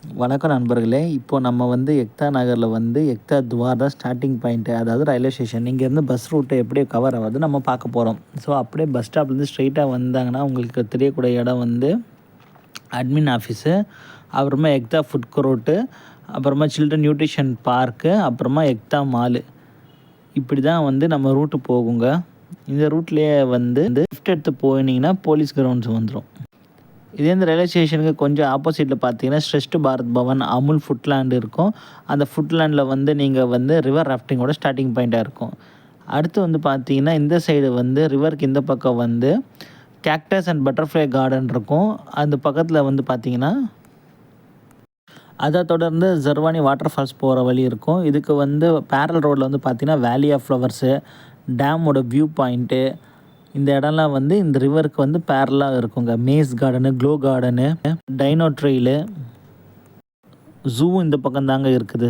வணக்கம் நண்பர்களே. இப்போது நம்ம வந்து எக்தா நகரில் வந்து எக்தா துவார் தான் ஸ்டார்டிங் பாயிண்ட்டு, அதாவது ரயில்வே ஸ்டேஷன். இங்கேருந்து பஸ் ரூட்டு எப்படி கவர் ஆகுது நம்ம பார்க்க போகிறோம். ஸோ அப்படியே பஸ் ஸ்டாப்லேருந்து ஸ்ட்ரெயிட்டாக வந்தாங்கன்னா உங்களுக்கு தெரியக்கூடிய இடம் வந்து அட்மின் ஆஃபீஸு, அப்புறமா எக்தா ஃபுட் கோர்ட்டு, அப்புறமா சில்ட்ரன் நியூட்ரிஷன் பார்க்கு, அப்புறமா எக்தா மாலு. இப்படி தான் வந்து நம்ம ரூட்டு போகுங்க. இந்த ரூட்லேயே வந்து லெஃப்ட் எடுத்து போனீங்கன்னா போலீஸ் கிரவுண்ட்ஸ் வந்துடும். இதே இந்த ரயில்வே ஸ்டேஷனுக்கு கொஞ்சம் ஆப்போசிட்டில் பார்த்தீங்கன்னா ஸ்ரெஷ்ட் பாரத் பவன், அமுல் ஃபுட்லேண்ட் இருக்கும். அந்த ஃபுட்லேண்டில் வந்து நீங்கள் வந்து ரிவர் ராஃப்டிங்கோட ஸ்டார்டிங் பாயிண்ட்டாக இருக்கும். அடுத்து வந்து பார்த்தீங்கன்னா இந்த சைடு வந்து ரிவருக்கு இந்த பக்கம் வந்து கேக்டஸ் அண்ட் பட்டர்ஃப்ளை கார்டன் இருக்கும். அந்த பக்கத்தில் வந்து பார்த்தீங்கன்னா அதை தொடர்ந்து ஜர்வானி வாட்டர் ஃபால்ஸ் போகிற வழி இருக்கும். இதுக்கு வந்து பேரல் ரோடில் வந்து பார்த்தீங்கன்னா வேலி ஆஃப் ஃப்ளவர்ஸு, டேமோட வியூ பாயிண்ட்டு, இந்த இடம்லாம் வந்து இந்த ரிவருக்கு வந்து பேரலாக இருக்குங்க. Maze garden, glow garden, dino trail, zoo இந்த பக்கம் தாங்க இருக்குது.